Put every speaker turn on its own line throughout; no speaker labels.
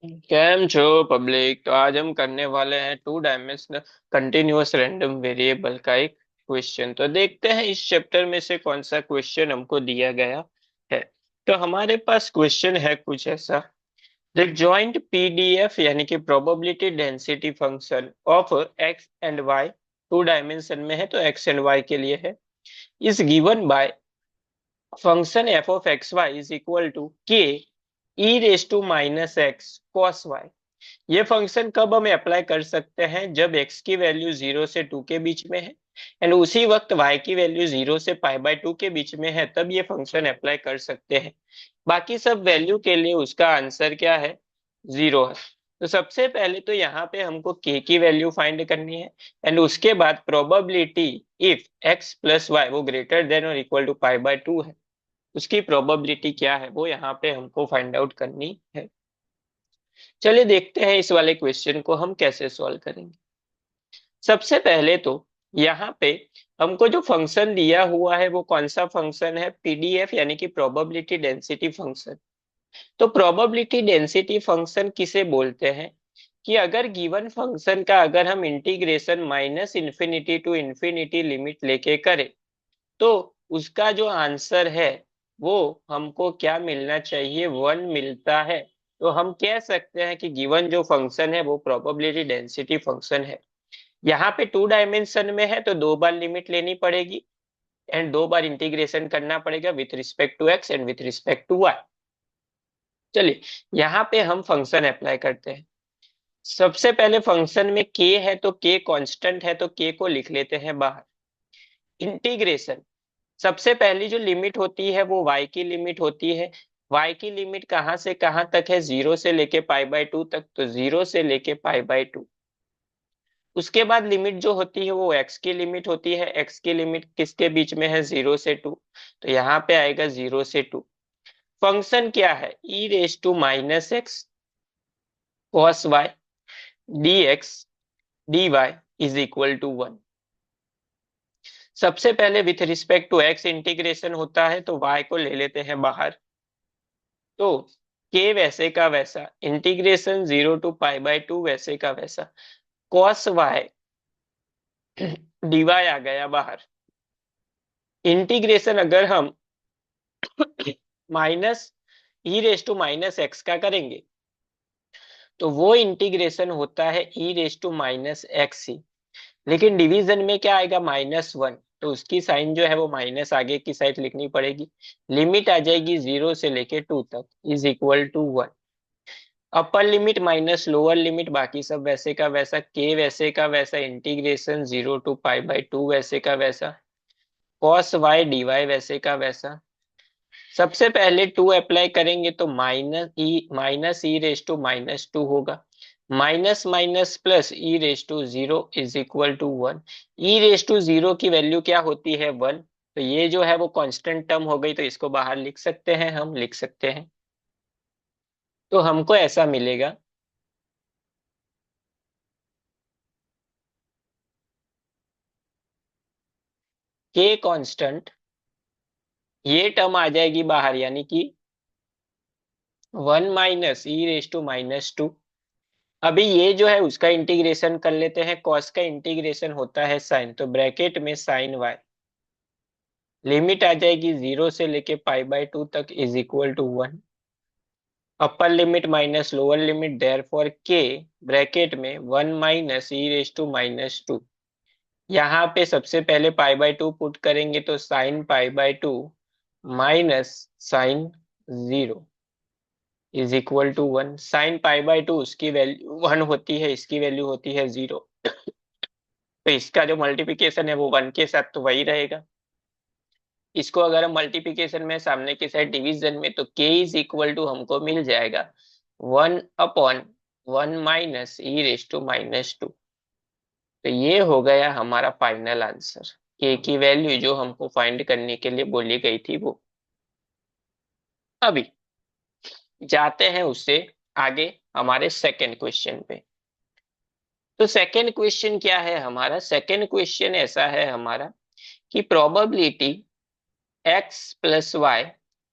Cam छो public. तो आज हम करने वाले हैं two dimensional continuous random variable का एक क्वेश्चन। तो देखते हैं इस चैप्टर में से कौन सा क्वेश्चन हमको दिया गया है। तो हमारे पास क्वेश्चन है कुछ ऐसा। द जॉइंट पीडीएफ यानी कि probability density function of X and Y two dimension में है, तो एक्स एंड वाई के लिए है, is given by function F of X Y is equal to K E raise to minus x cos Y. ये function कब हमें apply कर सकते हैं? जब x की वैल्यू 0 से 2 के बीच में है एंड उसी वक्त y की वैल्यू 0 से π/2 के बीच में है, तब ये फंक्शन अप्लाई कर सकते हैं। बाकी सब वैल्यू के लिए उसका आंसर क्या है? 0 है। तो सबसे पहले तो यहाँ पे हमको k की वैल्यू फाइंड करनी है एंड उसके बाद probability if x plus y वो ग्रेटर देन और इक्वल टू π/2 है, उसकी प्रोबेबिलिटी क्या है वो यहाँ पे हमको फाइंड आउट करनी है। चलिए देखते हैं इस वाले क्वेश्चन को हम कैसे सॉल्व करेंगे। सबसे पहले तो यहाँ पे हमको जो फंक्शन दिया हुआ है वो कौन सा फंक्शन है? पीडीएफ यानी कि प्रोबेबिलिटी डेंसिटी फंक्शन। तो प्रोबेबिलिटी डेंसिटी फंक्शन किसे बोलते हैं? कि अगर गिवन फंक्शन का अगर हम integration minus infinity to infinity limit लेके करें, तो उसका जो आंसर है वो हमको क्या मिलना चाहिए? 1 मिलता है। तो हम कह सकते हैं कि गिवन जो फंक्शन है वो प्रोबेबिलिटी डेंसिटी फंक्शन है। यहाँ पे टू डायमेंशन में है तो 2 बार लिमिट लेनी पड़ेगी एंड 2 बार इंटीग्रेशन करना पड़ेगा with respect to x and with respect to y. चलिए यहाँ पे हम फंक्शन अप्लाई करते हैं। सबसे पहले फंक्शन में k है तो k कांस्टेंट है, तो k को लिख लेते हैं बाहर। इंटीग्रेशन, सबसे पहली जो लिमिट होती है वो y की लिमिट होती है। y की लिमिट कहाँ से कहाँ तक है? 0 से लेके π/2 तक, तो 0 से लेके π/2। उसके बाद लिमिट जो होती है वो x की लिमिट होती है। x की लिमिट किसके बीच में है? 0 से 2, तो यहाँ पे आएगा 0 से 2। फंक्शन क्या है? E raise to minus x cos y d x d y is equal to 1। सबसे पहले with respect to x integration होता है तो y को ले लेते हैं बाहर। तो k वैसे का वैसा, इंटीग्रेशन 0 to π/2 वैसे का वैसा, कॉस वाई dy आ गया बाहर। इंटीग्रेशन अगर हम minus e raise to minus x का करेंगे तो वो इंटीग्रेशन होता है e raise to minus x ही। लेकिन डिवीजन में क्या आएगा? -1, तो उसकी साइन जो है वो माइनस आगे की साइड लिखनी पड़ेगी। लिमिट आ जाएगी 0 से लेके 2 तक is equal to 1। Upper limit minus lower limit, बाकी सब वैसे का वैसा, के वैसे का वैसा, इंटीग्रेशन 0 to π/2 वैसे का वैसा, कॉस वाई डी वाई वैसे का वैसा। सबसे पहले 2 अप्लाई करेंगे तो माइनस ई रेस टू -2 होगा। Minus minus plus e raise to 0 is equal to 1। E raise to 0 की वैल्यू क्या होती है? 1। तो ये जो है वो कांस्टेंट टर्म हो गई, तो इसको बाहर लिख सकते हैं, हम लिख सकते हैं। तो हमको ऐसा मिलेगा के कांस्टेंट, ये टर्म आ जाएगी बाहर यानी कि 1 - e⁻²। अभी ये जो है उसका इंटीग्रेशन कर लेते हैं। कॉस का इंटीग्रेशन होता है साइन, तो ब्रैकेट में साइन वाई, लिमिट आ जाएगी 0 से लेके π/2 तक is equal to 1। Upper limit minus lower limit, therefore के ब्रैकेट में 1 - e⁻²। यहाँ पे सबसे पहले π/2 पुट करेंगे तो sine π/2 minus sine 0 is equal to 1। Sine π/2 उसकी वैल्यू 1 होती है, इसकी वैल्यू होती है 0। तो इसका जो मल्टीप्लिकेशन है वो 1 के साथ तो वही रहेगा। इसको अगर हम मल्टीप्लिकेशन में सामने की साइड डिवीजन में, तो k इज इक्वल टू हमको मिल जाएगा 1/1 - e⁻²। तो ये हो गया हमारा फाइनल आंसर। k की वैल्यू जो हमको फाइंड करने के लिए बोली गई थी वो। अभी जाते हैं उससे आगे हमारे सेकेंड क्वेश्चन पे। तो सेकेंड क्वेश्चन क्या है हमारा? सेकेंड क्वेश्चन ऐसा है हमारा कि probability x plus y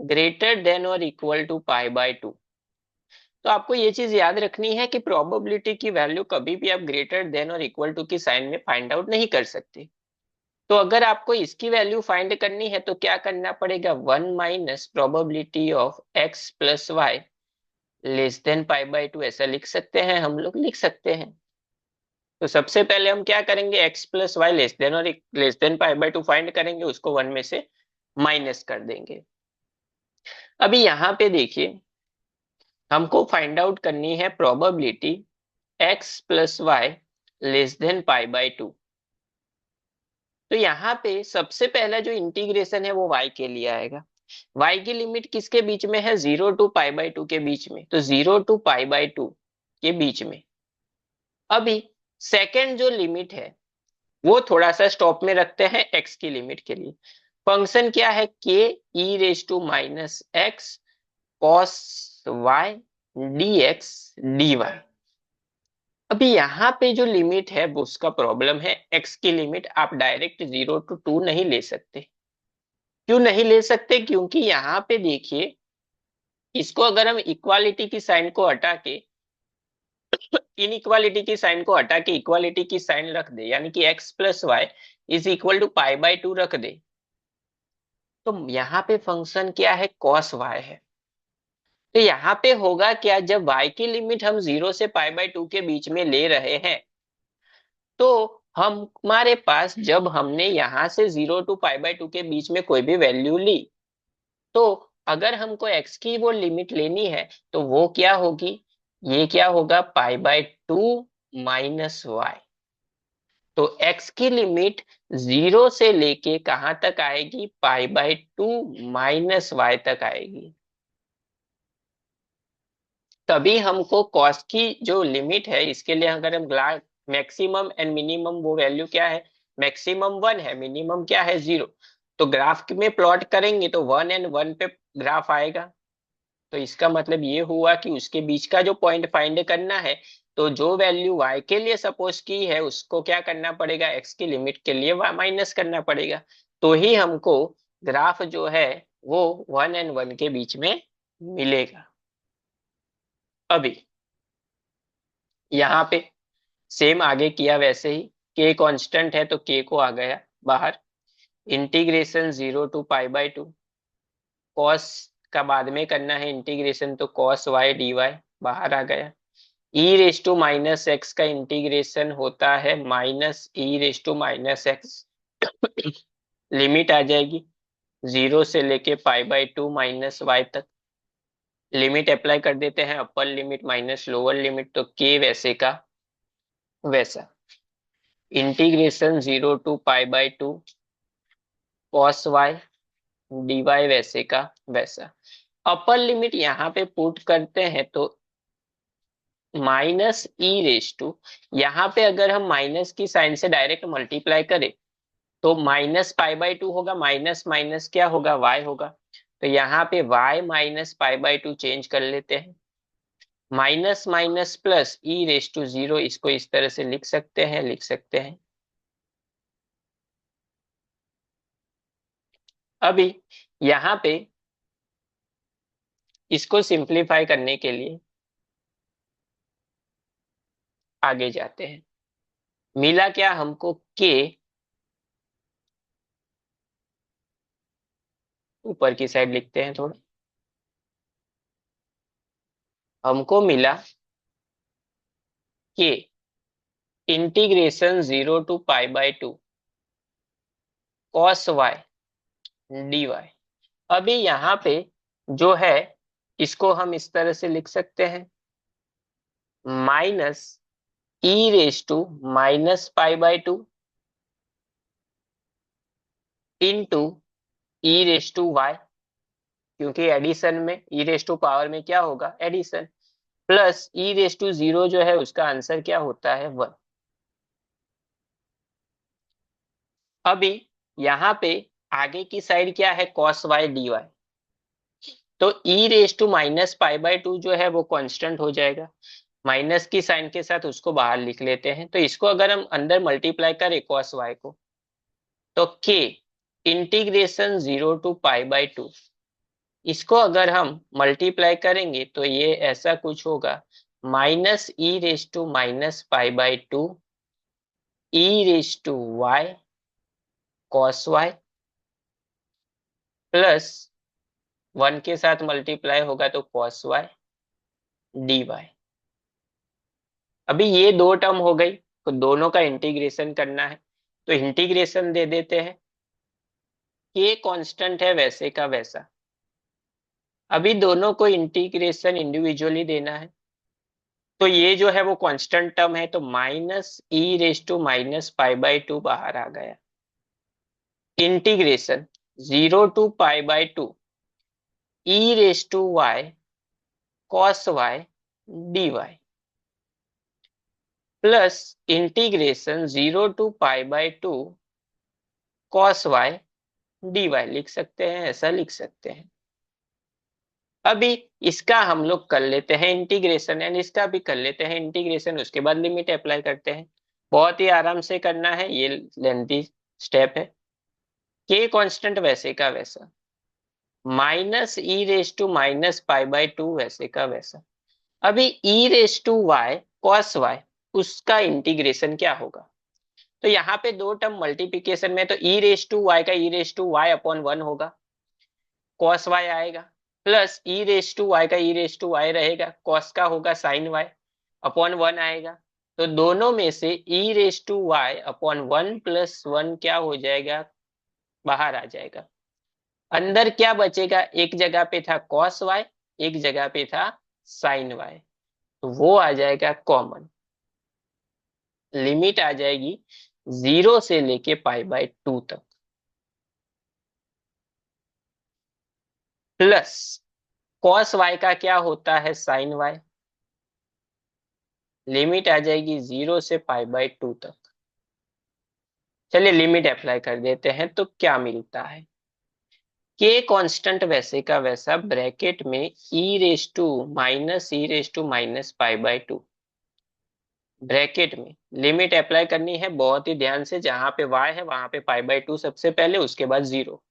greater than और इक्वल टू π/2। तो आपको ये चीज याद रखनी है कि प्रोबेबिलिटी की वैल्यू कभी भी आप ग्रेटर देन और इक्वल टू की साइन में फाइंड आउट नहीं कर सकते। तो अगर आपको इसकी वैल्यू फाइंड करनी है तो क्या करना पड़ेगा, 1 - probability of x plus y less than π/2, ऐसा लिख सकते हैं, हम लोग लिख सकते हैं। तो सबसे पहले हम क्या करेंगे, x plus y less than और लेस देन π/2 फाइंड करेंगे, उसको 1 में से माइनस कर देंगे। अभी यहाँ पे देखिए, हमको फाइंड आउट करनी है probability x plus y less than π/2। तो यहाँ पे सबसे पहला जो इंटीग्रेशन है वो y के लिए आएगा। y की लिमिट किसके बीच में है, 0 टू π/2 के बीच में, तो 0 टू π/2 के बीच में। अभी सेकेंड जो लिमिट है वो थोड़ा सा स्टॉप में रखते हैं x की लिमिट के लिए। फंक्शन क्या है, k e raise to minus x cos y dx dy। अभी यहाँ पे जो लिमिट है वो उसका प्रॉब्लम है, x की लिमिट आप डायरेक्ट 0 टू 2 नहीं ले सकते। क्यों नहीं ले सकते, क्योंकि यहाँ पे देखिए, इसको अगर हम इक्वालिटी की साइन को हटा के इनइक्वालिटी की साइन को हटा के इक्वालिटी की साइन रख दे, यानी कि x plus y is equal to π/2 रख दे, तो यहाँ पे फंक्शन क्या है, cos y है। तो यहाँ पे होगा क्या, जब y की लिमिट हम 0 से π/2 के बीच में ले रहे हैं, तो हमारे पास जब हमने यहाँ से 0 टू π/2 के बीच में कोई भी वैल्यू ली, तो अगर हमको x की वो लिमिट लेनी है तो वो क्या होगी, ये क्या होगा, π/2 माइनस वाई। तो x की लिमिट 0 से लेके कहां तक आएगी, π/2 माइनस वाई तक आएगी। तभी हमको कॉस की जो लिमिट है, इसके लिए अगर हम मैक्सिमम एंड मिनिमम, वो वैल्यू क्या है, मैक्सिमम 1 है, मिनिमम क्या है 0, तो ग्राफ में प्लॉट करेंगे तो 1 एंड 1 पे ग्राफ आएगा। तो इसका मतलब ये हुआ कि उसके बीच का जो पॉइंट फाइंड करना है, तो जो वैल्यू y के लिए सपोज की है उसको क्या करना पड़ेगा, x की लिमिट के लिए माइनस करना पड़ेगा, तो ही हमको ग्राफ जो है वो 1 एंड 1 के बीच में मिलेगा। अभी यहाँ पे सेम आगे किया वैसे ही, k कांस्टेंट है तो k को आ गया बाहर, इंटीग्रेशन 0 टू π/2, कॉस का बाद में करना है इंटीग्रेशन, तो कॉस y dy बाहर आ गया। E raise to minus x का इंटीग्रेशन होता है minus e raise to minus x, limit आ जाएगी 0 से लेके π/2 माइनस वाई तक। लिमिट अप्लाई कर देते हैं, upper limit minus lower limit, तो के वैसे का वैसा, integration 0 to π/2 cos y dy वैसे का वैसा। अपर लिमिट यहाँ पे पुट करते हैं तो माइनस ई रेस टू, यहाँ पे अगर हम माइनस की साइन से डायरेक्ट मल्टीप्लाई करें तो माइनस π/2 होगा, माइनस माइनस क्या होगा, y होगा, तो यहाँ पे y माइनस π/2 चेंज कर लेते हैं, minus minus plus e raise to 0, इसको इस तरह से लिख सकते हैं। अभी यहाँ पे इसको सिंप्लीफाई करने के लिए आगे जाते हैं। मिला क्या हमको, k ऊपर की साइड लिखते हैं थोड़ा, हमको मिला k integration 0 to π/2 cos y dy। अभी यहाँ पे जो है, इसको हम इस तरह से लिख सकते हैं, minus e raise to minus π/2 into e raise to y, क्योंकि एडिशन में ई रेस टू पावर में क्या होगा, addition, plus e raise to 0 जो है उसका आंसर क्या होता है, 1। अभी यहाँ पे आगे की साइड क्या है, कॉस वाई dy, तो ई रेस टू माइनस π/2 जो है वो कांस्टेंट हो जाएगा, माइनस की साइन के साथ उसको बाहर लिख लेते हैं, तो इसको अगर हम अंदर मल्टीप्लाई करें कॉस वाई को, तो k इंटीग्रेशन 0 टू π/2 इसको अगर हम मल्टीप्लाई करेंगे तो ये ऐसा कुछ होगा, minus e raise to minus pi by two e raise to y cos y plus 1 के साथ मल्टीप्लाई होगा तो कॉस वाई डी वाई। अभी ये दो टर्म हो गई, तो दोनों का इंटीग्रेशन करना है, तो इंटीग्रेशन दे देते हैं। ये कांस्टेंट है वैसे का वैसा। अभी दोनों को इंटीग्रेशन इंडिविजुअली देना है, तो ये जो है वो कांस्टेंट टर्म है, तो minus e raise to minus pi by two बाहर आ गया। Integration 0 to pi by two e raise to y cos y d y plus integration 0 to pi by two cos y d y लिख सकते हैं, ऐसा लिख सकते हैं। अभी इसका हम लोग कर लेते हैं इंटीग्रेशन, एंड इसका भी कर लेते हैं इंटीग्रेशन, उसके बाद लिमिट अप्लाई करते हैं। बहुत ही आराम से करना है, ये लेंथी स्टेप है। के कांस्टेंट वैसे का वैसा, minus e raise to minus pi by two वैसे का वैसा। अभी e raise to y cos y, उसका इंटीग्रेशन क्या होगा? तो यहाँ पे दो टर्म मल्टीप्लीकेशन में, तो ई रेस टू वाई का e raise to y upon one होगा, कॉस वाई आएगा, plus e raise to y का ई रेस टू वाई रहेगा, कॉस का होगा साइन वाई अपॉन वन आएगा। तो दोनों में से e raise to y upon one plus one क्या हो जाएगा, बाहर आ जाएगा। अंदर क्या बचेगा, एक जगह पे था कॉस वाई, एक जगह पे था साइन वाई, तो वो आ जाएगा कॉमन। लिमिट आ जाएगी 0 से लेके पाई बाई टू तक, प्लस कॉस वाई का क्या होता है साइन वाई, लिमिट आ जाएगी 0 से पाई बाई टू तक। चलिए लिमिट अप्लाई कर देते हैं, तो क्या मिलता है, के कांस्टेंट वैसे का वैसा ब्रैकेट में e raise to minus pi by two, bracket में लिमिट अप्लाई करनी है बहुत ही ध्यान से, जहां पे y है वहां पे पाई बाई टू सबसे पहले, उसके बाद जीरो।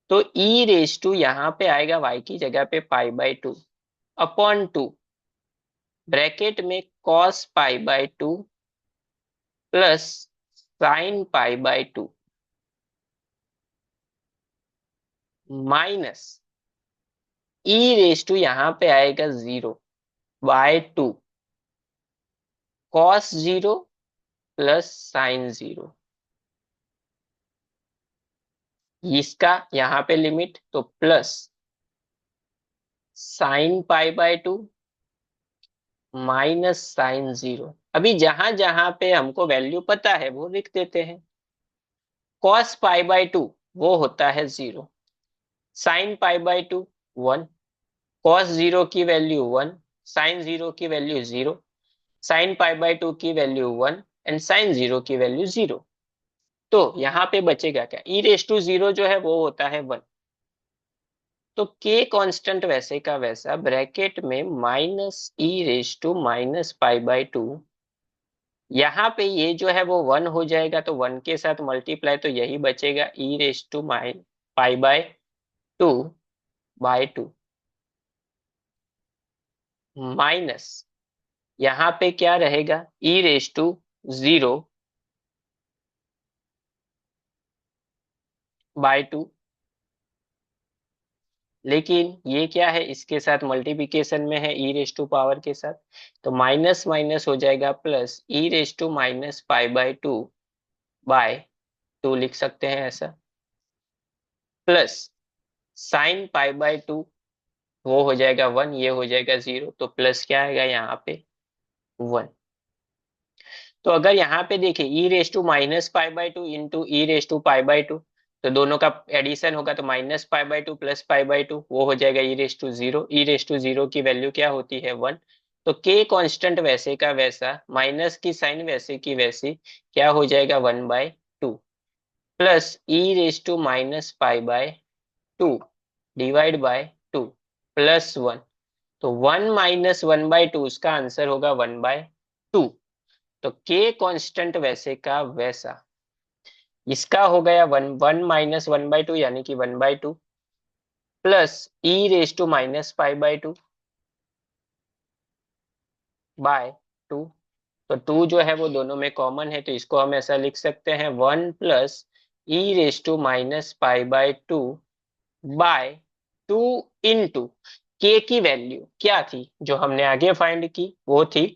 तो ई रेस टू यहाँ पे आएगा y की जगह पे pi by two upon two, bracket में cos pi by two plus sine pi by two minus e raise to यहाँ पे आएगा zero by two cos zero plus sine zero. इसका यहाँ पे लिमिट तो plus sine pi by two minus sine zero. अभी जहां जहां पे हमको वैल्यू पता है वो लिख देते हैं। कॉस पाई बाय टू वो होता है zero, sine pi by two one, cos zero की वैल्यू वन, साइन जीरो की value zero, sine pi by two की value one and sine zero की वैल्यू जीरो। तो यहाँ पे बचेगा क्या, ई रेस टू जीरो जो है वो होता है वन। तो के कांस्टेंट वैसे का वैसा ब्रैकेट में minus e raise to minus pi by two, यहाँ पे ये जो है वो वन हो जाएगा, तो वन के साथ मल्टीप्लाई, तो यही बचेगा e raise to pi by two by two minus, यहाँ पे क्या रहेगा e raise to zero by two. लेकिन ये क्या है, इसके साथ मल्टीप्लिकेशन में है ई रेस टू पावर के साथ, तो माइनस माइनस हो जाएगा plus e raise to minus pi by two by two लिख सकते हैं ऐसा, plus sine pi by two वो हो जाएगा वन, ये हो जाएगा जीरो, तो प्लस क्या आएगा यहाँ पे वन। तो अगर यहाँ पे देखें e raise to minus pi by two into e raise to pi by two, तो दोनों का एडिशन होगा, तो minus pi by two plus pi by two वो हो जाएगा e raise to zero. E raise to zero की value क्या होती है वन। तो के कांस्टेंट वैसे का वैसा, माइनस की साइन वैसे की वैसी, क्या हो जाएगा one by two plus e raise to minus pi by two divide by two plus one. तो one minus one by two, उसका आंसर होगा वन बाय टू। तो के कांस्टेंट वैसे का वैसा, इसका हो गया one, one minus one by two यानी कि one by two, plus e raise to minus pi by two by two. तो टू जो है वो दोनों में कॉमन है, तो इसको हम ऐसा लिख सकते हैं 1 + e⁻⁻² बाय टू इंटू के की वैल्यू क्या थी जो हमने आगे फाइंड की, वो थी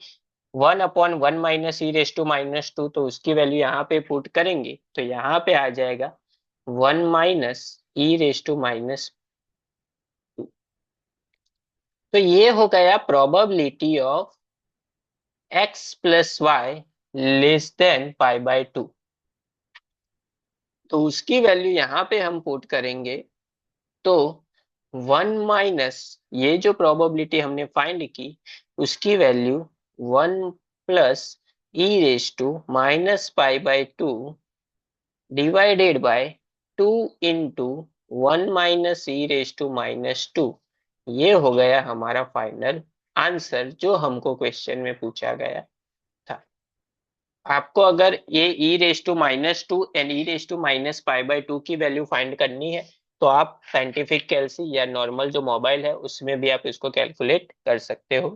1/1 - e⁻⁻², तो उसकी वैल्यू यहाँ पे पुट करेंगे तो यहाँ पे आ जाएगा 1 - e⁻²। तो ये हो गया प्रोबेबिलिटी ऑफ x + y < तो उसकी वैल्यू यहाँ पे हम पुट करेंगे तो 1 - ये जो प्रोबेबिलिटी हमने फाइंड की उसकी value 1 + e⁻⁻² divided by 2 × 1 - e⁻²। ये हो गया हमारा फाइनल आंसर जो हमको क्वेश्चन में पूछा गया था। आपको अगर ये e⁻² एंड e⁻⁻² की वैल्यू फाइंड करनी है तो आप साइंटिफिक कैलसी या नॉर्मल जो मोबाइल है उसमें भी आप इसको कैलकुलेट कर सकते हो।